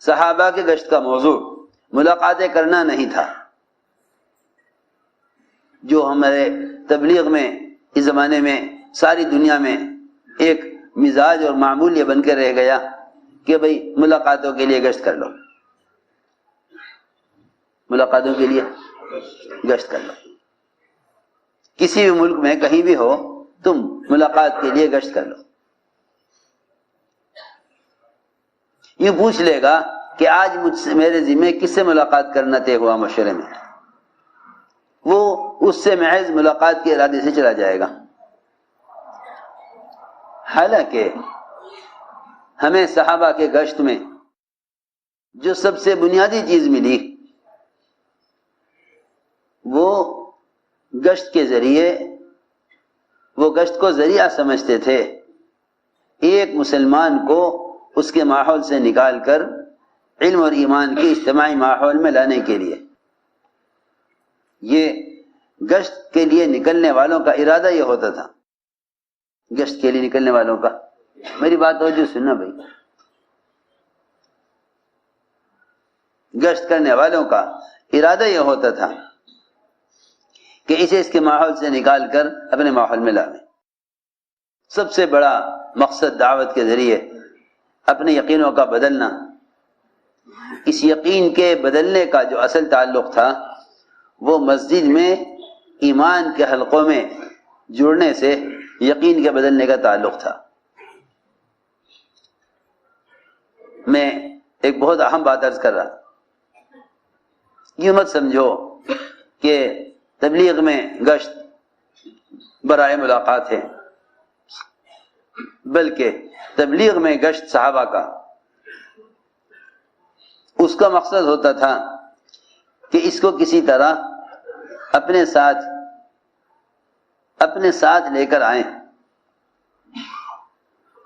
صحابہ کے گشت کا موضوع ملاقاتیں کرنا نہیں تھا، جو ہمارے تبلیغ میں اس زمانے میں ساری دنیا میں ایک مزاج اور معمول یہ بن کے رہ گیا کہ بھئی ملاقاتوں کے لیے گشت کر لو، ملاقاتوں کے لیے گشت کر لو، کسی بھی ملک میں کہیں بھی ہو تم ملاقات کے لیے گشت کر لو۔ یوں پوچھ لے گا کہ آج مجھ سے میرے ذمہ کس سے ملاقات کرنا طے ہوا مشورے میں، وہ اس سے محض ملاقات کے ارادے سے چلا جائے گا۔ حالانکہ ہمیں صحابہ کے گشت میں جو سب سے بنیادی چیز ملی وہ گشت کے ذریعے، وہ گشت کو ذریعہ سمجھتے تھے ایک مسلمان کو اس کے ماحول سے نکال کر علم اور ایمان کے اجتماعی ماحول میں لانے کے لیے۔ یہ گشت کے لیے نکلنے والوں کا ارادہ یہ ہوتا تھا، گشت کے لیے نکلنے والوں کا، میری بات توجہ سننا بھائی، گشت کرنے والوں کا ارادہ یہ ہوتا تھا کہ اسے اس کے ماحول سے نکال کر اپنے ماحول میں لاویں۔ سب سے بڑا مقصد دعوت کے ذریعے اپنے یقینوں کا بدلنا، اس یقین کے بدلنے کا جو اصل تعلق تھا وہ مسجد میں ایمان کے حلقوں میں جڑنے سے یقین کے بدلنے کا تعلق تھا۔ میں ایک بہت اہم بات عرض کر رہا، یہ مت سمجھو کہ تبلیغ میں گشت برائے ملاقات ہے، بلکہ تبلیغ میں گشت صحابہ کا اس کا مقصد ہوتا تھا کہ اس کو کسی طرح اپنے ساتھ لے کر آئیں،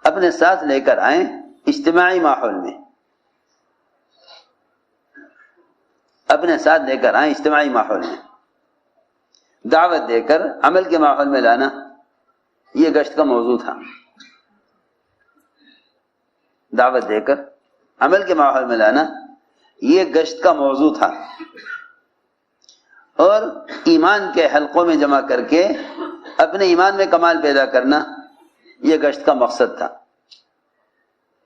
اپنے ساتھ لے کر آئیں اجتماعی ماحول میں، اپنے ساتھ لے کر آئیں اجتماعی ماحول میں، دعوت دے کر عمل کے ماحول میں لانا، یہ گشت کا موضوع تھا۔ دعوت دے کر عمل کے ماحول میں لانا یہ گشت کا موضوع تھا، اور ایمان کے حلقوں میں جمع کر کے اپنے ایمان میں کمال پیدا کرنا یہ گشت کا مقصد تھا۔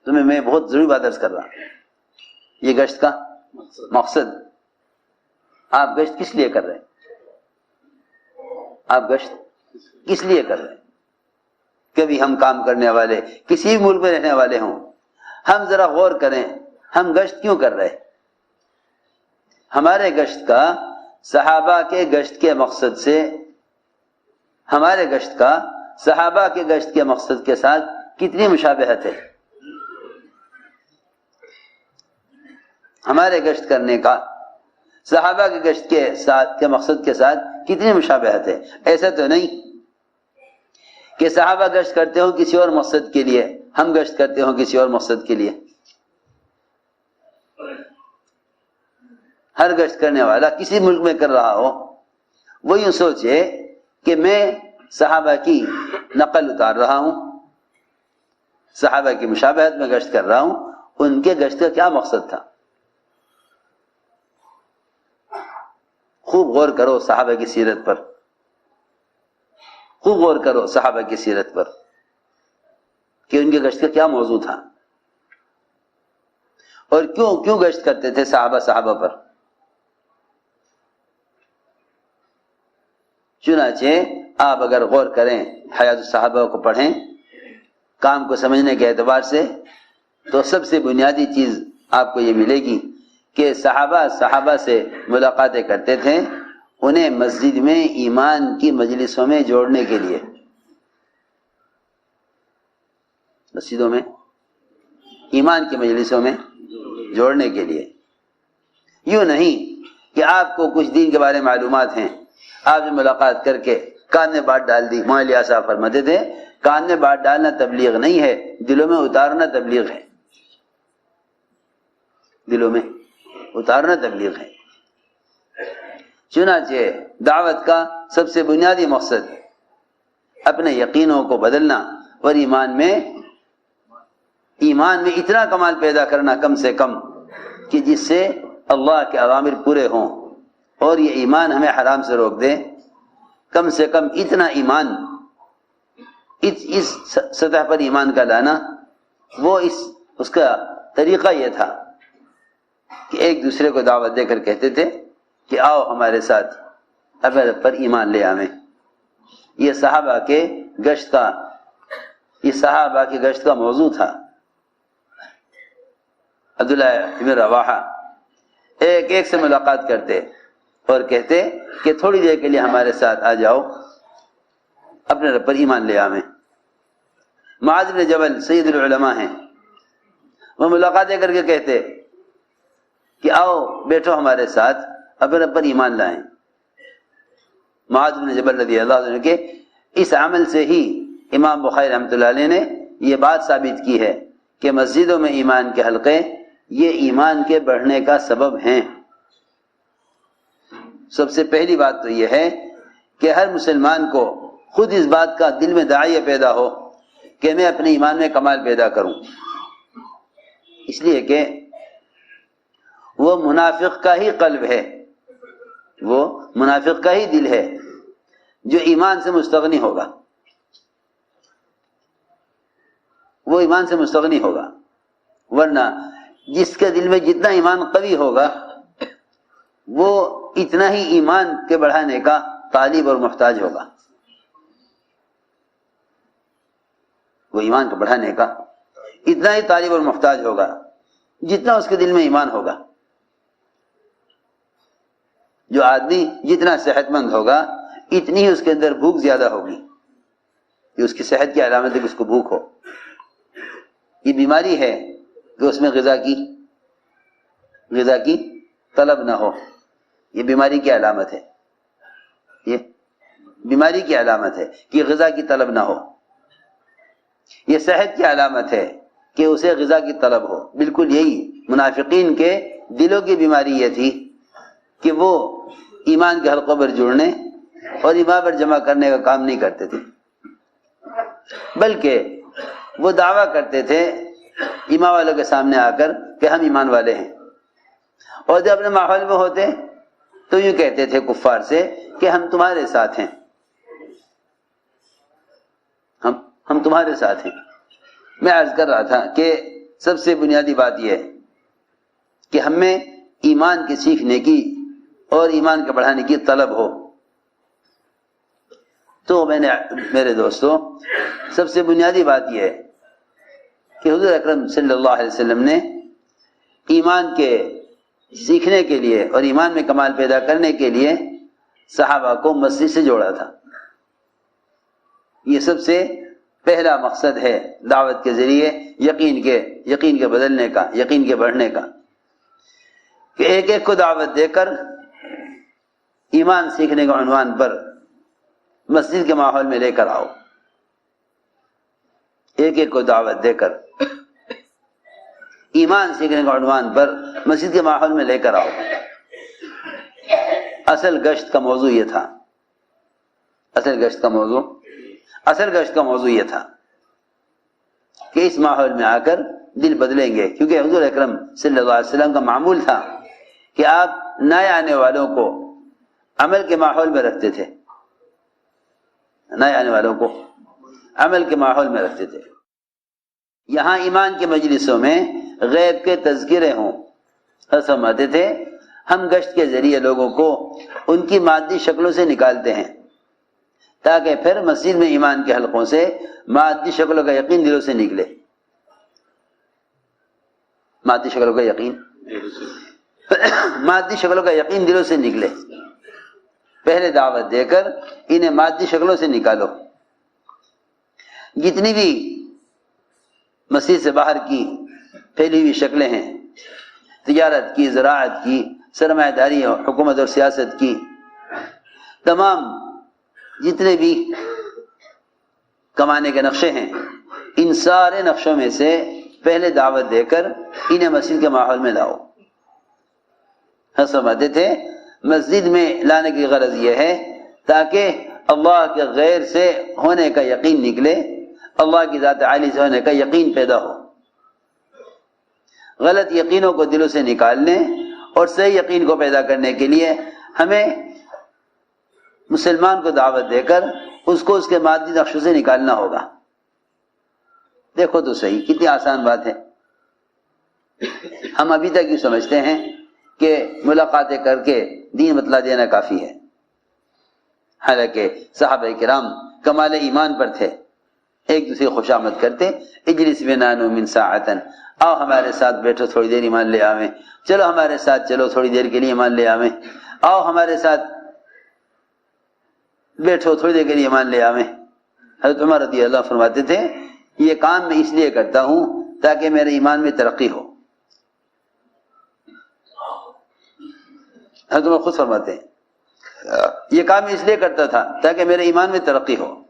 تمہیں میں بہت ضروری بات عرض کر رہا ہوں، یہ گشت کا مقصد۔ آپ گشت کس لیے کر رہے ہیں؟ آپ گشت کس لیے کر رہے ہیں؟ کبھی ہم کام کرنے والے کسی بھی ملک میں رہنے والے ہوں، ہم ذرا غور کریں ہم گشت کیوں کر رہے ہیں؟ ہمارے گشت کا صحابہ کے گشت کے مقصد سے، ہمارے گشت کا صحابہ کے گشت کے مقصد کے ساتھ کتنی مشابہت ہے؟ ہمارے گشت کرنے کا صحابہ کے گشت کے مقصد کے ساتھ کتنی مشابہت ہے؟ ایسا تو نہیں کہ صحابہ گشت کرتے ہوں کسی اور مقصد کے لیے، ہم گشت کرتے ہوں کسی اور مقصد کے لیے۔ ہر گشت کرنے والا کسی ملک میں کر رہا ہو وہ یوں سوچے کہ میں صحابہ کی نقل اتار رہا ہوں، صحابہ کی مشابہت میں گشت کر رہا ہوں، ان کے گشت کا کیا مقصد تھا؟ خوب غور کرو صحابہ کی سیرت پر، خوب غور کرو صحابہ کی سیرت پر کہ ان کے گشت کا کیا موضوع تھا، اور کیوں گشت کرتے تھے صحابہ پر۔ چنانچہ آپ اگر غور کریں، حیات الصحابہ کو پڑھیں کام کو سمجھنے کے اعتبار سے، تو سب سے بنیادی چیز آپ کو یہ ملے گی کہ صحابہ سے ملاقاتیں کرتے تھے انہیں مسجد میں ایمان کی مجلسوں میں جوڑنے کے لیے، مسجدوں میں ایمان کی مجلسوں میں جوڑنے کے لیے۔ یوں نہیں کہ آپ کو کچھ دین کے بارے میں معلومات ہیں، آپ نے ملاقات کر کے کان میں بات ڈال دی۔ مولانا صاحب فرماتے تھے کان میں بات ڈالنا تبلیغ نہیں ہے، دلوں میں اتارنا تبلیغ ہے، دلوں میں اتارنا تبلیغ ہے۔ چنانچہ دعوت کا سب سے بنیادی مقصد اپنے یقینوں کو بدلنا اور ایمان میں اتنا کمال پیدا کرنا کم سے کم کہ جس سے اللہ کے اوامر پورے ہوں اور یہ ایمان ہمیں حرام سے روک دے، کم سے کم اتنا ایمان، اس سطح پر ایمان کا لانا، وہ اس کا طریقہ یہ تھا کہ ایک دوسرے کو دعوت دے کر کہتے تھے کہ آؤ ہمارے ساتھ اپنے رب پر ایمان لے آویں۔ یہ صحابہ کی گشت کا موضوع تھا۔ عبداللہ بن رواحہ ایک سے ملاقات کرتے اور کہتے کہ تھوڑی دیر کے لیے ہمارے ساتھ آ جاؤ، اپنے رب پر ایمان لے آویں۔ معاذ بن جبل سید العلماء ہیں، وہ ملاقاتیں کر کے کہتے کہ آؤ بیٹھو ہمارے ساتھ اپنے رب پر ایمان لائیں۔ معاذ بن جبل رضی اللہ عنہ کے اس عمل سے ہی امام بخاری رحمۃ اللہ علیہ نے یہ بات ثابت کی ہے کہ مسجدوں میں ایمان کے حلقے یہ ایمان کے بڑھنے کا سبب ہیں۔ سب سے پہلی بات تو یہ ہے کہ ہر مسلمان کو خود اس بات کا دل میں داعیہ پیدا ہو کہ میں اپنے ایمان میں کمال پیدا کروں، اس لیے کہ وہ منافق کا ہی قلب ہے، وہ منافق کا ہی دل ہے جو ایمان سے مستغنی ہوگا، وہ ایمان سے مستغنی ہوگا، ورنہ جس کے دل میں جتنا ایمان قوی ہوگا وہ اتنا ہی ایمان کے بڑھانے کا طالب اور محتاج ہوگا، وہ ایمان کو بڑھانے کا اتنا ہی طالب اور محتاج ہوگا جتنا اس کے دل میں ایمان ہوگا۔ جو آدمی جتنا صحت مند ہوگا اتنی ہی اس کے اندر بھوک زیادہ ہوگی، یہ اس کی صحت کی علامت ہے کہ اس کو بھوک ہو۔ یہ بیماری ہے کہ اس میں غذا کی طلب نہ ہو، یہ بیماری کی علامت ہے، یہ بیماری کی علامت ہے کہ غذا کی طلب نہ ہو۔ یہ صحت کی علامت ہے کہ اسے غذا کی طلب ہو۔ بالکل یہی منافقین کے دلوں کی بیماری یہ تھی کہ وہ ایمان کے حلقوں پر جڑنے اور ایمان پر جمع کرنے کا کام نہیں کرتے تھے، بلکہ وہ دعویٰ کرتے تھے ایمان والوں کے سامنے آ کر کہ ہم ایمان والے ہیں، اور جب اپنے ماحول میں ہوتے تو یوں کہتے تھے کفار سے کہ ہم تمہارے ساتھ ہیں، ہم تمہارے ساتھ ہیں۔ میں عرض کر رہا تھا کہ سب سے بنیادی بات یہ ہے کہ ہمیں ایمان کے سیکھنے کی اور ایمان کے بڑھانے کی طلب ہو۔ تو میرے دوستوں، سب سے بنیادی بات یہ ہے کہ حضور اکرم صلی اللہ علیہ وسلم نے ایمان کے سیکھنے کے لیے اور ایمان میں کمال پیدا کرنے کے لیے صحابہ کو مسجد سے جوڑا تھا۔ یہ سب سے پہلا مقصد ہے دعوت کے ذریعے یقین کے بدلنے کا، یقین کے بڑھنے کا، کہ ایک ایک کو دعوت دے کر ایمان سیکھنے کے عنوان پر مسجد کے ماحول میں لے کر آؤ، ایک ایک کو دعوت دے کر ایمان سیکھنے کے عنوان پر مسجد کے ماحول میں لے کر آؤ۔ اصل گشت کا موضوع یہ تھا، اصل گشت کا موضوع یہ تھا کہ اس ماحول میں آ کر دل بدلیں گے، کیونکہ حضور اکرم صلی اللہ علیہ وسلم کا معمول تھا کہ آپ نئے آنے والوں کو عمل کے ماحول میں رکھتے تھے، نئے آنے والوں کو عمل کے ماحول میں رکھتے تھے۔ یہاں ایمان کے مجلسوں میں غیب کے تذکرے ہوں، فرماتے تھے ہم گشت کے ذریعے لوگوں کو ان کی مادی شکلوں سے نکالتے ہیں تاکہ پھر مسجد میں ایمان کے حلقوں سے مادی شکلوں کا یقین دلوں سے نکلے، مادی شکلوں کا یقین دلوں سے نکلے۔ پہلے دعوت دے کر انہیں مادی شکلوں سے نکالو۔ جتنی بھی مسجد سے باہر کی پھیلی ہوئی شکلیں ہیں، تجارت کی، زراعت کی، سرمایہ داری اور حکومت اور سیاست کی، تمام جتنے بھی کمانے کے نقشے ہیں، ان سارے نقشوں میں سے پہلے دعوت دے کر انہیں مسجد کے ماحول میں لاؤ۔ ہم سمجھتے تھے مسجد میں لانے کی غرض یہ ہے تاکہ اللہ کے غیر سے ہونے کا یقین نکلے، اللہ کی ذات عالی سے ہونے کا یقین پیدا ہو۔ غلط یقینوں کو دلوں سے نکالنے اور صحیح یقین کو پیدا کرنے کے لیے ہمیں مسلمان کو دعوت دے کر اس کو اس کے مادی نقشوں سے نکالنا ہوگا۔ دیکھو تو صحیح، کتنی آسان بات ہے۔ ہم ابھی تک یہ سمجھتے ہیں کہ ملاقاتیں کر کے دین بتلا دینا کافی ہے، حالانکہ صحابہ کرام کمال ایمان پر تھے، ایک دوسرے کو خوشامد کرتے، اجلس بنا نؤمن ساعتن، آؤ ہمارے ساتھ بیٹھو تھوڑی دیر ایمان لے آویں، چلو ہمارے ساتھ چلو تھوڑی دیر کے لیے ایمان لے آویں، آؤ ہمارے ساتھ بیٹھو تھوڑی دیر کے لیے ایمان لے آویں۔ حضرت عمر رضی اللہ فرماتے تھے یہ کام میں اس لیے کرتا ہوں تاکہ میرے ایمان میں ترقی ہو۔ حضرت عمر خود فرماتے ہیں یہ کام میں اس لیے کرتا تھا تاکہ میرے ایمان میں ترقی ہو۔